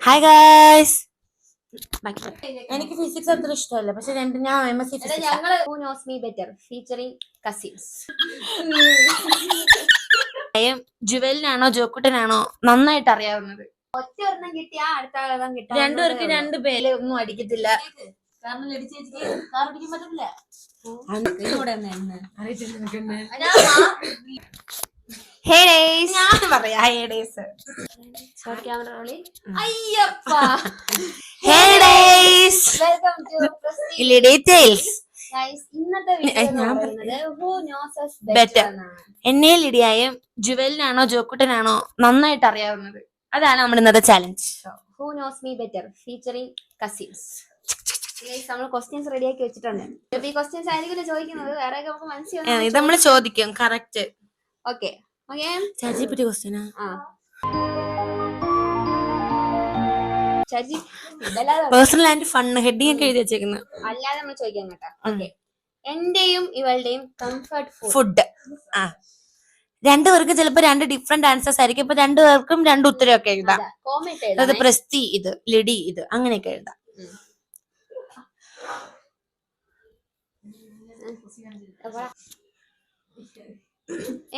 Hi guys. എനിക്ക് physics അത്ര ഇഷ്ടമല്ല, പക്ഷെ ഞാൻ MSc ഞങ്ങള് Who Knows Me Better featuring cousins. ജുവലിനാണോ ജോക്കുട്ടനാണോ നന്നായിട്ട് അറിയാവുന്നത്? ഒറ്റ ഒരെണ്ണം കിട്ടിയാ അടുത്ത ആളെല്ലാം കിട്ടാ. രണ്ടുപേർക്ക് രണ്ടു പേര് ഒന്നും അടിക്കത്തില്ല. Hey days. ഞാൻ പറയാ hey days. Short camera rolling. അയ്യപ്പാ. Hey days. Welcome to Prestige. ഇല്ലേ details. Guys, ഇന്നത്തെ video Who Knows Us Better. Better. എന്നെ ലിഡിയായും ജുവലിനാണോ ജോക്കുട്ടനാണോ നന്നായിട്ട് അറിയാവുന്നത്? അതാണ് നമ്മുടെ ഇന്നത്തെ challenge. Who Knows Me Better featuring cousins. നമ്മൾ ക്വസ്റ്റ്യൻസ് റെഡി ആക്കി വെച്ചിട്ടുണ്ട്. ഈ ക്വസ്റ്റ്യൻസ് ആയിരിക്കും ചോദിക്കുന്നത്, വേറെ നമുക്ക് മനസ്സിലാവും. ഇത് നമ്മൾ ചോദിക്കും കറക്റ്റ്. Okay okay. ChatGPT ക്വസ്റ്റ്യനാ? പേഴ്സണൽ ആൻഡ് ഫൺ ഹെഡിങ് ഒക്കെ എഴുതി വെച്ചേക്കുന്നത്. അല്ലാതെ നമ്മൾ ചോദിക്കാം കേട്ടോ. ഓക്കെ. എന്റെയും ഇവളുടെയും കംഫർട്ട് ഫുഡ്. രണ്ടുപേർക്ക് ചിലപ്പോ രണ്ട് ഡിഫറെന്റ് ആൻസേഴ്സ് ആയിരിക്കും. ഇപ്പൊ രണ്ടുപേർക്കും രണ്ട് ഉത്തരവൊക്കെ എഴുതാം. അതായത് പ്രസ്തി ഇത്, ലിഡി ഇത്, അങ്ങനെയൊക്കെ എഴുതാം.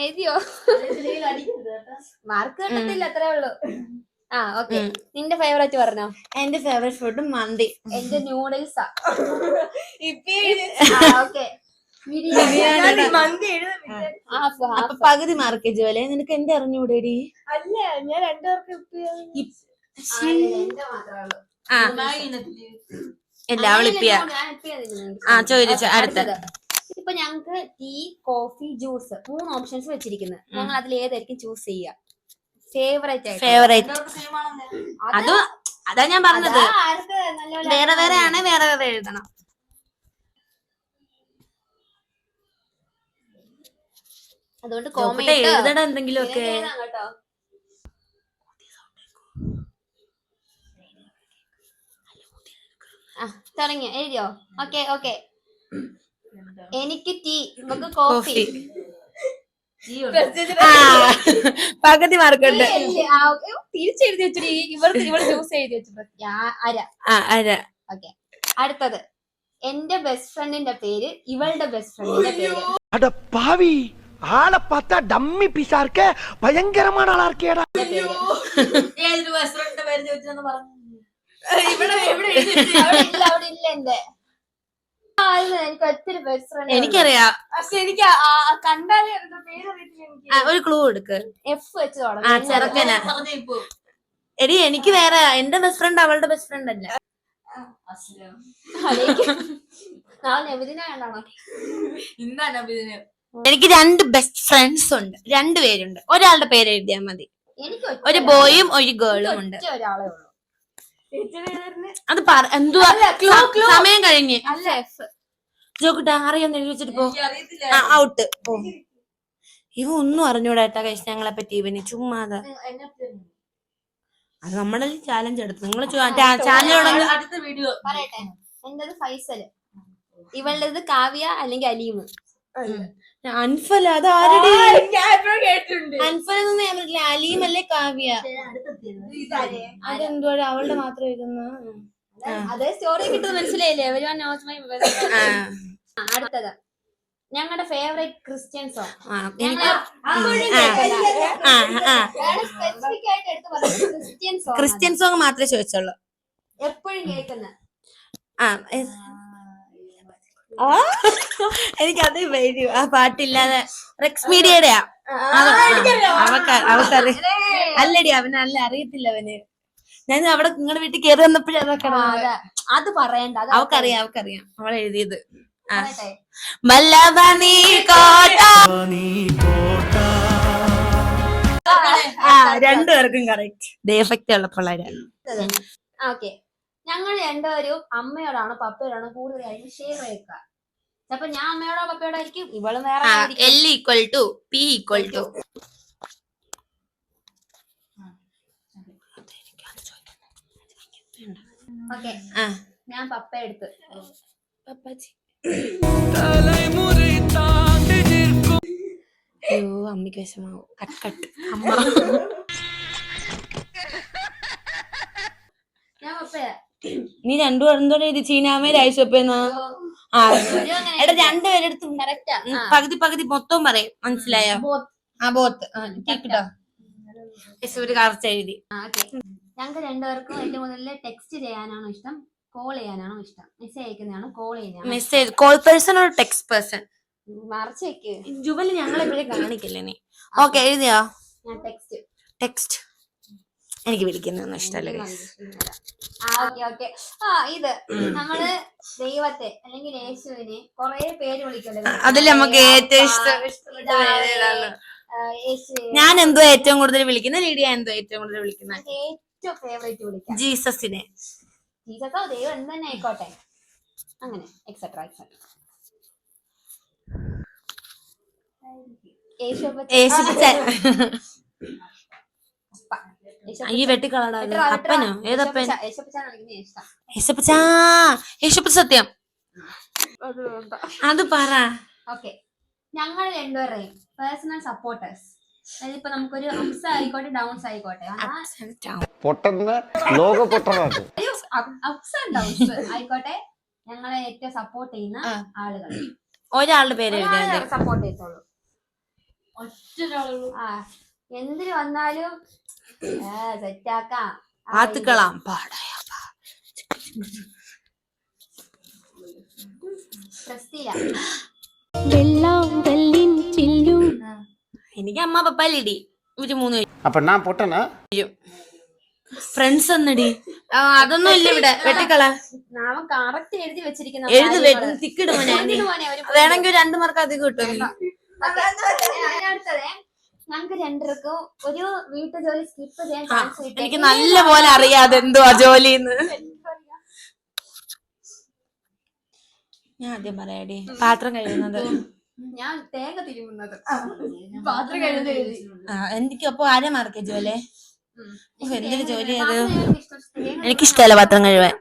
എഴുതിയോ? മാർക്ക് കിട്ടത്തില്ല, അത്രേ ഉള്ളൂ. ഓക്കെ. നിന്റെ ഫേവറേറ്റ് പറഞ്ഞോ? എന്റെ ഫേവറേറ്റ് ഫുഡ് മന്തി. എന്റെ നൂഡിൽസാ. ഓക്കെ. അപ്പൊ പകുതി മാർക്ക് ജോലി. നിനക്ക് എന്റെ അറിഞ്ഞൂടേടി? അല്ല, ഞാൻ രണ്ടുപേർക്ക് എല്ലാം ചോദിച്ച അടുത്ത. ഇപ്പൊ ഞങ്ങക്ക് ടീ, കോഫി, ജ്യൂസ് 3 ഓപ്ഷൻസ് വെച്ചിരിക്കുന്നത്. ഞങ്ങൾ അതിൽ ഏതായിരിക്കും ചൂസ് ചെയ്യുക? ഫേവറേറ്റ്. അതാ ഞാൻ പറഞ്ഞത്. വേറെ വേറെ ആണ്, വേറെ വേറെ എഴുതണം. അതുകൊണ്ട് എഴുതണം എന്തെങ്കിലും ഒക്കെ. തുടങ്ങിയോ? എഴുതിയോ? Okay okay. എനിക്ക് ടീ, നമുക്ക് കോഫി. പകുതി മാർക്കുണ്ട്. തിരിച്ചെഴുതി വെച്ചു. ഇവള് ജ്യൂസ് എഴുതി വെച്ചു. അര. ഓക്കെ. അടുത്തത്, എന്റെ ബെസ്റ്റ് ഫ്രണ്ടിന്റെ പേര്, ഇവളുടെ ബെസ്റ്റ് ഫ്രണ്ടിന്റെ പേര്. ஆளை பார்த்தா டம்மி பீஸா இருக்க, பயங்கரமான ஆளா இருக்கேடா. എനിക്കറിയാം. ഒരു ക്ലൂ എടുക്ക്. എഫ് വെച്ച് ചെറുക്കന. എടി എനിക്ക് വേറെ, എന്റെ ബെസ്റ്റ് ഫ്രണ്ട് അവളുടെ ബെസ്റ്റ് ഫ്രണ്ട് അല്ല. എനിക്ക് 2 ബെസ്റ്റ് ഫ്രണ്ട്സ് ഉണ്ട്, 2 പേരുണ്ട്. ഒരാളുടെ പേര് എഴുതിയാൽ മതി. ഒരു ബോയും ഒരു ഗേളും ഉണ്ട്. അത് എന്തുവാ? സമയം കഴിഞ്ഞ്. ജോക്കുട്ടാ അറിയാന്ന് എഴുതി വെച്ചിട്ട് പോ. ഔട്ട്. ഇവ ഒന്നും അറിഞ്ഞൂടാട്ടാ കഴിച്ച് ഞങ്ങളെ പറ്റി. ഇവന് ചുമ്മാതെ. അത് നമ്മുടെ ചാലഞ്ച് എടുത്തു. നിങ്ങൾ ചാലഞ്ച് അടുത്ത വീഡിയോ പറയട്ടെ. എന്റേത് ഫൈസല്, ഇവളുടേത് കാവ്യ അല്ലെങ്കിൽ അലീം. അൻഫല. അത് ആരുടെ? അൻഫല എന്നൊന്നും ഞാൻ പറഞ്ഞില്ല. അലീം അല്ലേ കാവ്യ? അതെന്തോ അവളുടെ മാത്രം എഴുതുന്ന. അതേ സ്റ്റോറി കിട്ടുന്നത് മനസ്സിലായില്ലേ? അടുത്തത്, ഞങ്ങളുടെ favourite Christian song. Christian song മാത്രമേ ചോദിച്ചുള്ളൂ. എപ്പോഴും കേൾക്കുന്ന. എനിക്കത് വരും. ആ പാട്ടില്ലാതെ റെക്സ് മീഡിയയുടെയാ. അവക്കറിയ. അല്ലടി, അവനല്ല അറിയത്തില്ല. അവന് ഞാൻ അവിടെ നിങ്ങളുടെ വീട്ടിൽ കയറി വന്നപ്പോഴേ അത് പറയണ്ട. അവക്കറിയാം അവൾ എഴുതിയത്. രണ്ടുപേർക്കും കറക്റ്റ്. ഡിഫക്റ്റ് ഉള്ളപ്പോൾ. ഓക്കെ. ഞങ്ങൾ രണ്ടുപേരും അമ്മയോടാണ് പപ്പയോടാണ് കൂടുതലായിട്ട് ഷെയർ വയ്ക്കുക. അപ്പൊ ഞാൻ അമ്മയോടോ പപ്പയോടോ ആയിരിക്കും, ഇവളും വേറെ. L = P = okay. ഞാൻ പപ്പ എടുത്ത്. പപ്പാച്ചി. അയ്യോ അമ്മയ്ക്ക് വിഷമാവും. കട്ട്. അമ്മ പപ്പയാ. നീ രണ്ടും എന്തോടെ എഴുതി ചീനാമേ ഐശോപ്പേന്നാ? ആ എടാ രണ്ടുപേരെടുത്തും കറക്റ്റാ. പകുതി പകുതി മൊത്തം പറയും, മനസ്സിലായോ? ആ ബോത്ത് കേട്ടോ. ഒരു കറച്ച് എഴുതി. ഞങ്ങൾക്ക് രണ്ടുപേർക്കും ഏറ്റവും കൂടുതൽ ടെക്സ്റ്റ് ചെയ്യാനാണോ ഇഷ്ടം, കോൾ ചെയ്യാനാണോ ഇഷ്ടം? മെസ്സേജ് അയക്കുന്നതാണോ കോൾ ചെയ്യുന്നതാണോ? മെസ്സേജ്. കോൾ പേഴ്സൺ ഒരു ടെക്സ്റ്റ് പേഴ്സൺ? മറച്ചു വെക്ക്. ജുവല് ഞങ്ങളെ എപ്പോഴും കാണിക്കില്ലേ നീ? ഓക്കെ എഴുതിയോ? ഞാൻ ടെക്സ്റ്റ്. ടെക്സ്റ്റ്. എനിക്ക് വിളിക്കുന്നൊന്നും ഇഷ്ടമല്ല. ഇത് നമ്മള് ദൈവത്തെ അല്ലെങ്കിൽ യേശുവിനെ കൊറേ പേര് വിളിക്കല്ലോ. അതിൽ നമുക്ക് ഏറ്റവും ഇഷ്ടം ഞാൻ എന്തോ ഏറ്റവും കൂടുതൽ വിളിക്കുന്ന ലീഡിയ എന്തോ ഏറ്റവും കൂടുതൽ വിളിക്കുന്ന ഏറ്റവും ഫേവറേറ്റ് വിളിക്കാം ജീസസിനെ. ജീസസോ ദൈവം എന്ത് തന്നെ ആയിക്കോട്ടെ, അങ്ങനെ എക്സെട്രാ എക്സെട്രാ. ഈ വെട്ടിക്കളടാ അപ്പനോ? ഏതപ്പൻ? യേശപ്പച്ചാ. യേശപ്പ സത്യം അത് പറ. ഓക്കെ, ഞങ്ങൾ രണ്ടുപേരെയും പേഴ്സണൽ സപ്പോർട്ടേഴ്സ്. അതായത് ഇപ്പൊ നമുക്കൊരു അപ്സ് ആയിക്കോട്ടെ ഡൗൺസ് ആയിക്കോട്ടെ, അപ്സ് ആൻഡ് ഡൗൺസ് ആയിക്കോട്ടെ, ഞങ്ങളെ ഏറ്റവും സപ്പോർട്ട് ചെയ്യുന്ന ആളുകൾ. ഒരാളുടെ പേര് സപ്പോർട്ട് ചെയ്തോളൂ. എന്തിനു വന്നാലും സെറ്റാക്കാം. ആത്തുക്കളാം. എനിക്ക് അമ്മ പപ്പ ലിടി ഇവര് 3 പേര്. അപ്പൊ ഞാൻ പൊട്ടനാ? ഫ്രണ്ട്സ് എന്നടി അതൊന്നും ഇല്ല ഇവിടെ. വെട്ടിക്കള. നാമം കറക്റ്റ് എഴുതി വെച്ചിരിക്കുന്ന തിക്കിടുമോനെ. വേണമെങ്കിൽ 2 മാർക്ക് അധികം കിട്ടും. ഞങ്ങൾക്ക് രണ്ടുപേർക്കും ഒരു വീട്ടു ജോലി സ്കിപ്പ് ചെയ്യാൻ ചാൻസ് കിട്ടും. എനിക്ക് നല്ല പോലെ അറിയാതെ എന്തുവാ ജോലിന്ന്. ഞാൻ ആദ്യം പറയാടി. പാത്രം കഴുകുന്നത്. ഞാൻ തേങ്ങ തിരുമുന്നത്. പാത്രം കഴുകുന്നത്. എനിക്ക് അപ്പൊ ആരെ മാർക്കേ ജോലി? എന്തൊരു ജോലി അത്? എനിക്കിഷ്ടമല്ല പാത്രം കഴുകാൻ.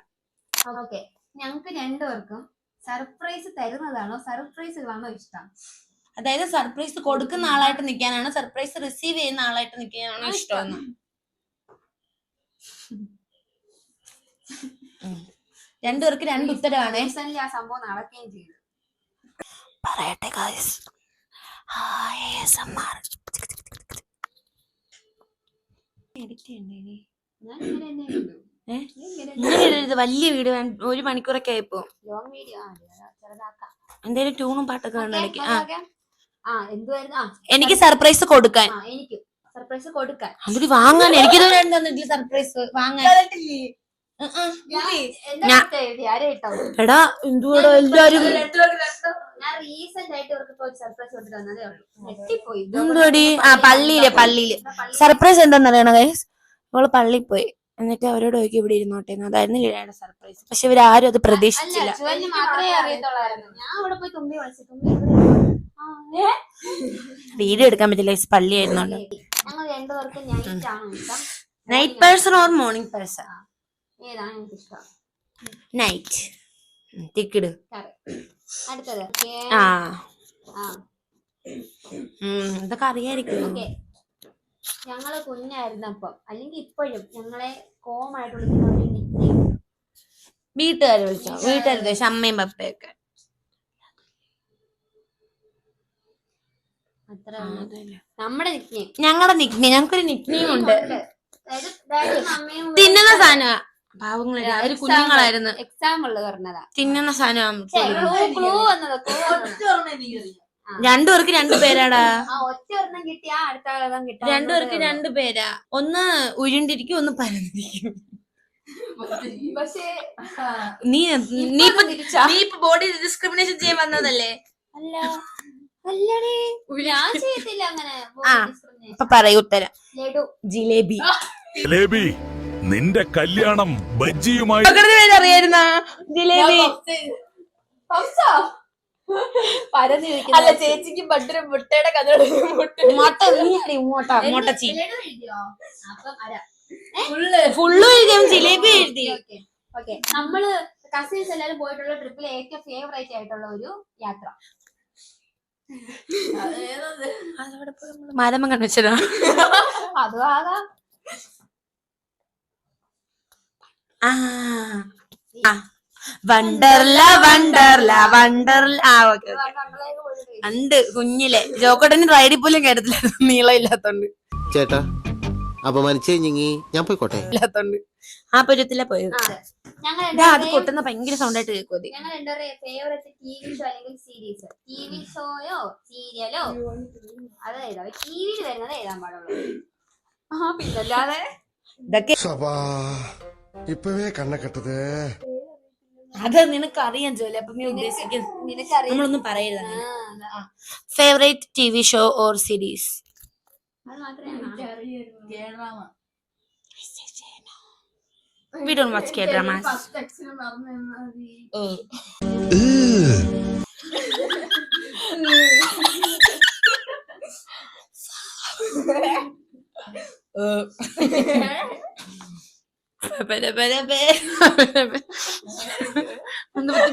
ഓക്കെ, ഞങ്ങൾക്ക് രണ്ടുപേർക്കും സർപ്രൈസ് തരുന്നതാണോ സർപ്രൈസുകളാണോ ഇഷ്ടം? അതായത് സർപ്രൈസ് കൊടുക്കുന്ന ആളായിട്ട് നിൽക്കാനാണോ സർപ്രൈസ് റിസീവ് ചെയ്യുന്ന ആളായിട്ട് നിൽക്കാനാണോ ഇഷ്ടമെന്ന്? രണ്ടുപേർക്ക് 2 ഉത്തരവാണ്. ആ സംഭവം നടക്കുകയും ചെയ്തു. പറയട്ടെ ഗായ്സ്. വലിയ വീഡിയോ 1 മണിക്കൂറൊക്കെ ആയിപ്പോ. ലോങ് വീഡിയോ ചെറുതാക്കാം. എന്തേലും ട്യൂണും പാട്ടൊക്കെ കണ്ടിടയ്ക്ക്. എനിക്ക് സർപ്രൈസ് കൊടുക്കാൻ. എനിക്ക് സർപ്രൈസ് കൊടുക്കാൻ. അതിൽ വാങ്ങാൻ എനിക്കിതുവരെ തന്നിട്ടില്ല സർപ്രൈസ് വാങ്ങാൻ. എടാ എന്തുവാടോ എല്ലാരും എന്തുവാടി? പള്ളിയില് സർപ്രൈസ് എന്താന്നറിയണ ഗൈസ്? അവള് പള്ളിയിൽ പോയി. എന്നിട്ട് അവരോട് ചോദിക്കും ഇവിടെ ഇരുന്നോട്ടെ. അതായിരുന്നു ലീലയുടെ സർപ്രൈസ്. പക്ഷെ ഇവരാരും അത് പ്രതീക്ഷിച്ചില്ല. വീഡിയോ എടുക്കാൻ പറ്റില്ല, പള്ളി ആയിരുന്നോണ്ട്. Night person or morning person? ഏതാണ് എനിക്ക് ഇഷ്ടം? നൈറ്റ്. ടിക്കിട്. അടുത്തത് ഇതൊക്കെ അറിയായിരിക്കും. ഞങ്ങള് കുഞ്ഞായിരുന്നപ്പം അല്ലെങ്കിൽ ഇപ്പോഴും ഞങ്ങളെ കോമായിട്ട് വിളിക്കുന്ന ഒരു നിക്നെയിം. വീട്ടുകാരെ വിളിച്ചോ? വീട്ടുകാർ അമ്മയും പപ്പയൊക്കെ. അത്ര നമ്മുടെ നിക്നെയിം. ഞങ്ങളുടെ നിക്നെയിം. ഞങ്ങൾക്കൊരു നിക്നെയിം ഉണ്ട്. തിന്നുന്ന സാധനമാ. പാവങ്ങളെ ഒരു കുഞ്ഞുങ്ങളായിരുന്നു. എക്സാമ്പിൾ പറഞ്ഞതാ. തിന്നുന്ന സാധനം. ക്ലൂ വന്നത്. 2 പേർക്ക് 2 പേരാടാ. ഒറ്റ ഒരെണ്ണം കിട്ടിയാ അടുത്ത ആളും കിട്ടാ. 2 പേർക്ക് 2 പേരാ. ഒന്ന് ഉരുണ്ടിരിക്കും, ഒന്ന് പരന്നിരിക്കും. നീ ഇപ്പൊ ബോഡി ഡിസ്ക്രിമിനേഷൻ ചെയ്യാൻ വന്നതല്ലേ? അല്ല അല്ലടേ, ഞാൻ ചെയ്യത്തില്ല അങ്ങനെ. ഇപ്പൊ പറയൂ ഉത്തരം. ലഡു. ജിലേബി. ജിലേബി. നിന്റെ കല്യാണം ബജ്ജിയുമായി അറിയായിരുന്ന ജിലേബി. അല്ല, ചേച്ചിക്ക് പണ്ടൊരു മുട്ടയുടെ കഥ. ഫുള്ള് ജിലേബി എഴുതി. നമ്മള് കസിൻസ് എല്ലാരും പോയിട്ടുള്ള ട്രിപ്പിലെ ഏറ്റവും ഫേവറേറ്റ് ആയിട്ടുള്ള ഒരു യാത്ര മരമം വെച്ചതാ. അതും ആകാം. വണ്ടർല വണ്ടർല വണ്ടർല. ഓക്കെ ഉണ്ട് കുഞ്ഞിലെ ജോക്കോട്ടന് റൈഡിൽ പോലും കയറത്തില്ലായിരുന്നു നീളം ഇല്ലാത്തോണ്ട്. ചേട്ടാ അപമാനിച്ചേ ഞാൻ പോയിക്കോട്ടെ. ഇല്ലാത്തോണ്ട് ആ പരുവത്തിലാ പോയത്. ഞങ്ങൾ അത് കൊട്ടുന്ന ഭയങ്കര സൗണ്ട് ആയിട്ട് കേൾക്കും. ഞങ്ങൾ രണ്ടുപേരുടെ ഫേവറേറ്റ് ടിവി ഷോ അല്ലെങ്കിൽ സീരീസ്, ടിവി ഷോയോ സീരിയലോ അത് ഏതാ ടിവിയിൽ വരുന്നത് എഴുതാൻ പാടുള്ളൂ. പിന്നല്ലാതെ ഇതൊക്കെ ഇപ്പവേ കണ്ണക്കെട്ടത്. അത് നിനക്ക് അറിയാൻ ജോലി. അപ്പൊ നീ ഉദ്ദേശിക്കുന്നത് നിനക്കറിയാം. നമ്മളൊന്നും പറയരുത്. Favourite TV show or series? അത് മാത്രമേ We don't watch K-dramas. Oh.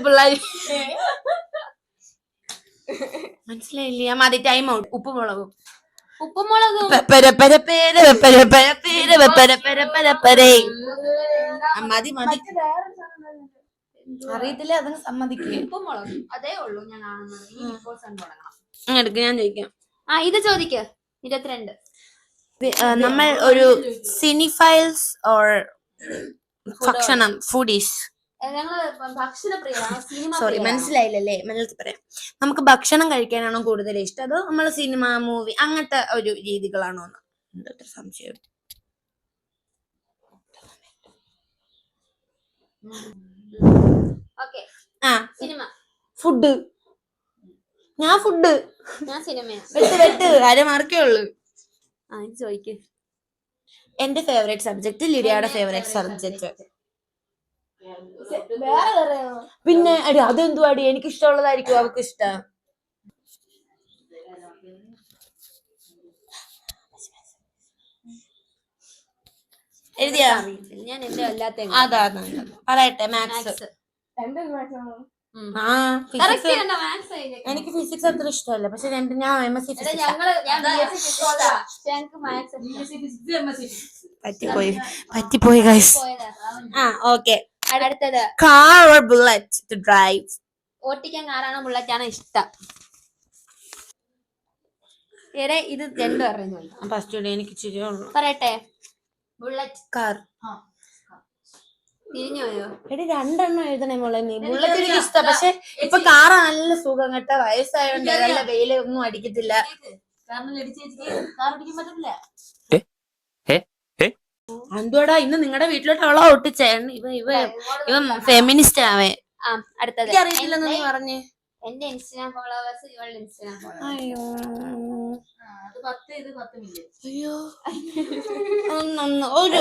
പിള്ളേര് മനസ്സിലായില്ല. മതി, ടൈം ഔട്ട്. ഉപ്പുമുളകും ഉപ്പുമുളകും മതി മതി. അറിയത്തില്ല, അതങ്ങ് സമ്മതിക്കുക. ഉപ്പുമുളകും അതേ ഉള്ളൂ ഞാൻ കാണുന്നത്. എടുക്ക, ഞാൻ ചോദിക്കാം. ഇത് ചോദിക്ക. 22. നമ്മൾ ഒരു സിനിഫൈൽസ് ഓർ ഭക്ഷണം ഫുഡീസ്? ഞങ്ങള് ഭക്ഷണപ്രിയരാണ്. സോറി, മനസ്സിലായില്ലല്ലേ? മലയാളത്തിൽ പറയാം. നമുക്ക് ഭക്ഷണം കഴിക്കാനാണോ കൂടുതൽ ഇഷ്ടം, അതോ നമ്മള് സിനിമ മൂവി അങ്ങനത്തെ ഒരു രീതികളാണോ എന്ന് എന്താ സംശയം? സിനിമ. ഫുഡ്. ഞാൻ ഫുഡ്. ഞാൻ സിനിമ. വെട്ട് ആരെ മാർക്കേ ഉള്ളു. ചോദിക്ക്. എന്റെ ഫേവറേറ്റ് സബ്ജക്ട് ലിഡിയയുടെ ഫേവറേറ്റ് സബ്ജക്ട്. പിന്നെ അടി അതെന്തുവാടി? എനിക്ക് ഇഷ്ടമുള്ളതായിരിക്കും അവർക്ക് ഇഷ്ടം. എഴുതിയാ? ഞാൻ എന്റെ അല്ലാത്ത അതാ പറയട്ടെ. മാത്സ്. എനിക്ക് ഫിസിക്സ് അത്ര ഇഷ്ടമല്ല, പക്ഷെ ഞാൻ MSc പറ്റിപ്പോയി ഗൈസ്. ഓക്കെ, അടുത്തത് car or bullet to drive? ഓട്ടിക്കാൻ കാറാണോ ബുള്ളറ്റാണോ ഇഷ്ടം? ഇത് രണ്ടും അറിയുന്നു. ഫസ്റ്റ് എനിക്ക് ഇച്ചിരി പറയട്ടെ. Bullet, car. തിരിഞ്ഞു പോയോ? എടി രണ്ടെണ്ണം എഴുതണേ മോളെ നീ. ബുള്ളറ്റ് എനിക്ക് ഇഷ്ടം, പക്ഷെ ഇപ്പൊ കാറ് നല്ല സുഖം കേട്ട. വയസ്സായോണ്ട് നല്ല വെയില് ഒന്നും അടിക്കത്തില്ല. എന്തുവാടാ ഇന്ന് നിങ്ങളുടെ വീട്ടിലോട്ട് അവളെ ഒട്ടിച്ചേ? ഇവ ഫെമിനിസ്റ്റ് ആവേ. അടുത്തത് അറിയില്ലെന്ന് നീ പറഞ്ഞേ. എന്റെ ഇൻസ്റ്റാഗ്രാം ഫോളോവേഴ്സ് ഇവളുടെ ഇൻസ്റ്റാഗ്രാം ഫോളോവേഴ്സ്. അയ്യോ,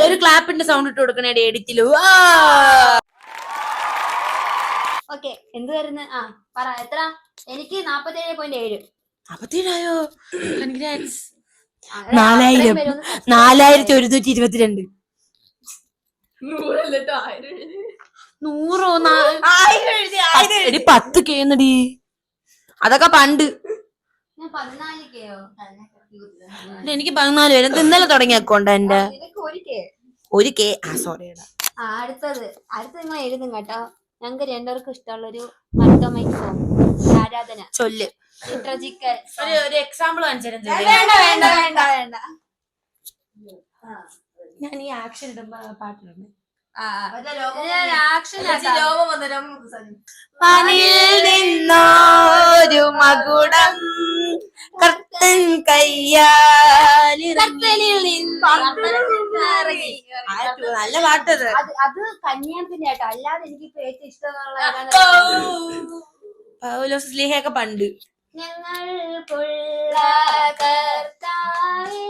ഒരു ക്ലാപ്പിന്റെ സൗണ്ട് ഇട്ട് കൊടുക്കണേ എഡിറ്റില്. ഓക്കെ, എന്ത് വരുന്നത്? പറ. എത്ര? എനിക്ക് 47.7. 47ആയോ? 4122. 100 10 കേന്നടി. അതൊക്കെ പണ്ട്. ഞാൻ 14K. എനിക്ക് 14 വരെ. ഇന്നലെ തുടങ്ങിയ അക്കൗണ്ട് എന്റെ. ഒരു കെ. സോറി. അടുത്തത് നിങ്ങൾ എഴുതും കേട്ടോ. ഞങ്ങൾക്ക് രണ്ടുപേർക്കും ഇഷ്ടമുള്ളൊരു മർത്തോമൈക്ക് സോങ്, ആരാധന. ചൊല്ല്. ലിറ്ററജിക്കൽ ഒരു എക്സാമ്പിൾ കാണിച്ചു. വേണ്ട. ഞാൻ ഈ ആക്ഷൻ ഇടുമ്പോ പാട്ടിടുന്നു. പനിൽ നിന്നൊരു മകുടം കർത്തൻ കയ്യാലിറങ്ങി. നല്ല പാട്ടത്. അത് കല്യാണത്തിന്റെ ആട്ടോ. അല്ലാതെ എനിക്കിപ്പോ ഏറ്റവും ഇഷ്ടമുള്ള പൗലോസ് സ്ലീഹയൊക്കെ പണ്ട്. ഞങ്ങൾക്കുള്ള കർത്താവേ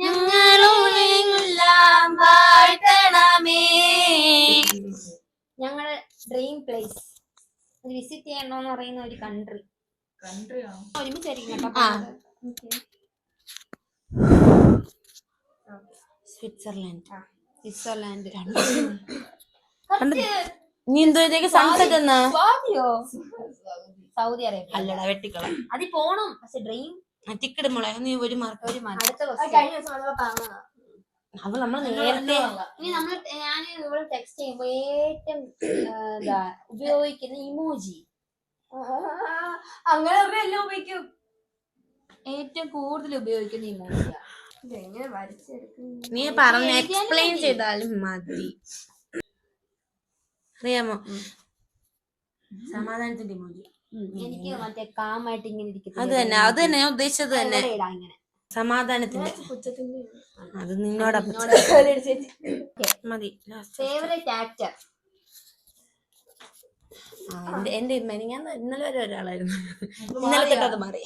ഞങ്ങളെല്ലാം വാഴ്ത്തണമേ. ഞങ്ങളുടെ ഡ്രീം പ്ലേസ് വിസിറ്റ് ചെയ്യണമെന്ന് പറയുന്ന ഒരു കൺട്രി. ഒരുമിച്ചായിരിക്കും കേട്ടോ. സ്വിറ്റ്സർലാൻഡ്. നീ എന്തോ സൺസെറ്റ് എന്നാ? Saudi Arabia. അല്ലടാ, വെട്ടിക്കള. അതിൽ പോണം, പക്ഷെ ഡ്രീം ടിക്കറ്റ് മോളെ. നീ ഒരു മാർക്ക്. അടുത്ത അവൾ നമ്മൾ നേരത്തെ ഇനി ഞാൻ ഇവിടെ ടെക്സ്റ്റ് ചെയ്യുമ്പോ ഏറ്റവും ഉപയോഗിക്കുന്ന ഇമോജി അങ്ങനെ എല്ലാം ഉപയോഗിക്കും. ഏറ്റവും കൂടുതൽ ഉപയോഗിക്കുന്ന ഇമോജിയാ. ഇതെങ്ങനെ വരച്ചെടുക്കും? നീ പറഞ്ഞ എക്സ്പ്ലെയിൻ ചെയ്താലും മതി. അറിയാമോ സമാധാനത്തിന്റെ ഇമോജി? എനിക്ക് മറ്റേ കാമായിട്ട് ഇങ്ങനെ അത് തന്നെ ഞാൻ ഉദ്ദേശിച്ചത് തന്നെ. ഇങ്ങനെ സമാധാനത്തിന്റെ അത് നിന്നോടാ മതി. Favourite actor. എന്റെ ഞാൻ ഇന്നലെ വരെ ഒരാളായിരുന്നു, ഇന്നലെ തൊട്ടത് മാറി.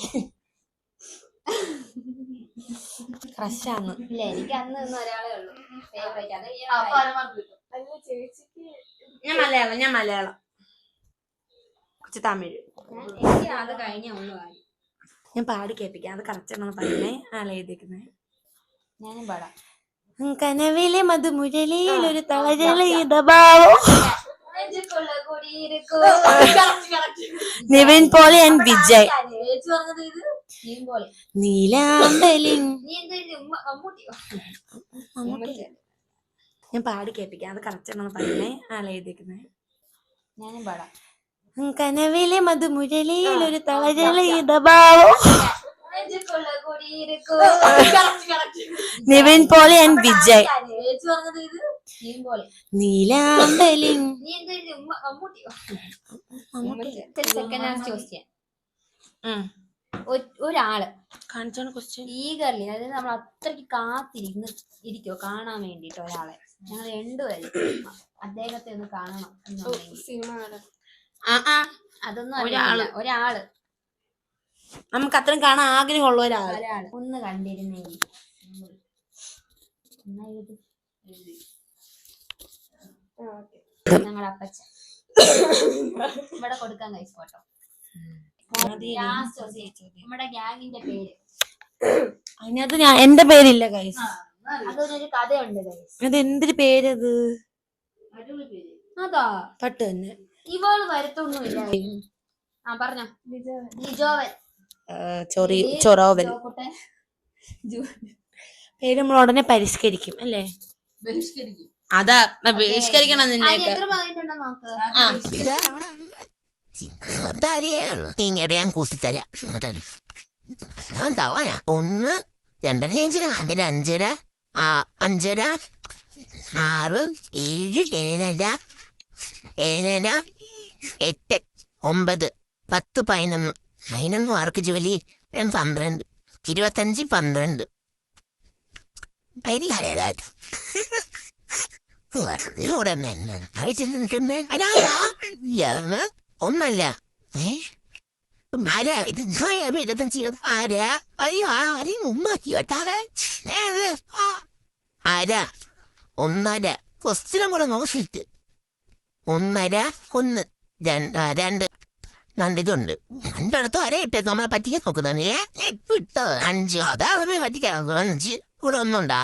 ക്രഷാന്ന്. ഇല്ല, എനിക്ക് അന്ന് ഒരാളേ ഉള്ളൂ ഫേവറേറ്റ്. അത് അല്ല ചേച്ചിക്ക് ഞാൻ മലയാളം കുറച്ച് തമിഴ്. എനിക്ക് അത് കഴിഞ്ഞേ ഉള്ളൂ. ഞാൻ പാടി കേൾപ്പിക്കാം, അത് കറക്റ്റ് ആണെന്ന് പറഞ്ഞേ. ആളെ എഴുതിയേക്കുന്നേ ഞാനും പാടാം. കനവിലെ മധുമുരളിയിൽ ഒരു തളരളിതഭാവം നിവിൻ പോളി ആൻഡ് വിജയ് നീലാമ്പലിൻ. ഞാൻ പാടി കേൾപ്പിക്കാം, അത് കറക്റ്റ് ആണെന്ന് പറഞ്ഞേ. ആളെ എഴുതിയേക്കുന്നേ ഞാനും പാടാം. കനവിലെ മധുമുരളിയിൽ ഒരു തളരളിതഭാവം നിവിൻ പോളി ആൻഡ് വിജയ് നീലാമ്പലിൻ. ഒരാള് കാണിച്ചാണ് ക്വസ്റ്റ്യൻ ഈഗർലി, അതായത് നമ്മൾ അത്രയ്ക്ക് കാത്തിരിക്കോ കാണാൻ വേണ്ടിട്ട് ഒരാളെ. ഞങ്ങൾ രണ്ടുപേരും അദ്ദേഹത്തെ ഒന്ന് കാണണം എന്നുണ്ടെങ്കിൽ സിനിമ കാണാൻ. അതൊന്നും ഒരാള് നമുക്ക് അത്രയും കാണാൻ ആഗ്രഹമുള്ള ഒരാൾ. ഒന്ന് കണ്ടിരുന്നെങ്കിൽ. ഞങ്ങളുടെ അപ്പച്ചൻ ഇവിടെ കൊടുക്കാൻ കഴിച്ചു കേട്ടോ. നമ്മുടെ ഗ്യാങ്ങിന്റെ പേര് അതിനകത്ത് എന്റെ പേരില്ല ഗൈസ്. അതൊരു കഥയുണ്ട് ഗൈസ്. അത് എന്തൊരു പേരത്? അതാ പട്ട് തന്നെ. ഇവള് വരത്തൊന്നുമില്ല. പറഞ്ഞോ. ലിജോവൻ. ചൊറോവൽ. പേര് നമ്മൾ ഉടനെ പരിഷ്കരിക്കും അല്ലേ? അതാ ബഹിഷ്കരിക്കണം നിന്നെയൊക്കെ. എത്ര പറഞ്ഞിട്ടുണ്ടോ നോക്ക്. ഇങ്ങനെ ഞാൻ കൂട്ടിത്തരാം. എന്താവാനാ 1 2 5 5 5 5 6 7 7 7 8 9 10 11 11 ആർക്ക് ജോലി? 12 25 12 ഒന്നല്ല. ആരാ ഇത്? ആരാ? അയ്യോ ആരെയും ഉമ്മാക്കി കേട്ടാതെ. ആരാ? 1.5 ക്വസ്റ്റ്യനും കൂടെ നോക്കിയിട്ട് 1.5 1 2 ഇതുണ്ട്. 2 വരെ ഇട്ട് നമ്മളെ പറ്റിക്കാൻ നോക്കുന്നത്. ഇട്ടോ 5 അതാ പറ്റിക്കാൻ 5 കൂടെ ഒന്നുണ്ട്.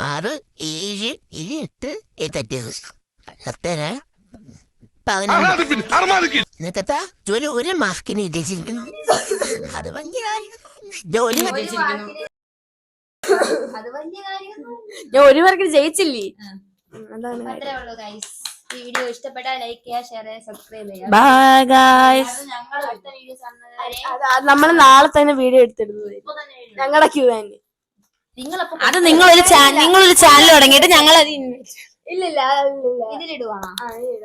6 6 7 8 തെറ്റിയത് 10 11 ഇന്നത്തെ ജോലി 1 മാർക്കിന് ഇടിച്ചിരിക്കുന്നു. അത് ഭയങ്കര ജോലി അത് വലിയ കാര്യം. ഞാൻ ഒരു മാർക്കിന് ജയിച്ചില്ലേ? അത്രേ ഉള്ളൂ ഗൈസ്. ഈ വീഡിയോ ഇഷ്ടപ്പെട്ടാൽ ലൈക്ക് ചെയ്യുക, ഷെയർ ചെയ്യുക, സബ്സ്ക്രൈബ് ചെയ്യുക. Bye guys. ഞങ്ങൾ അടുത്ത വീഡിയോസ് നമ്മൾ നാളെ തന്നെ വീഡിയോ എടുത്തിടുന്നത് ഞങ്ങളുടെ Q&A. അത് നിങ്ങളൊരു ചാനൽ തുടങ്ങിയിട്ട് ഞങ്ങൾ അത് ഇല്ലില്ല ഇതിലിടുവാണോ?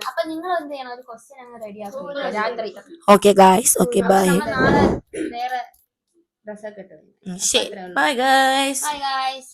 അപ്പൊ നിങ്ങൾ എന്ത് ചെയ്യണം? ഒരു ക്വസ്റ്റ്യൻ അങ്ങ് റെഡി ആക്കും രാത്രി. Okay guys. Okay bye. നാളെ വേറെ ഡ്രസ്സൊക്കെ ഇട്ടു. ശരി ബൈ ഗൈസ്. Bye guys.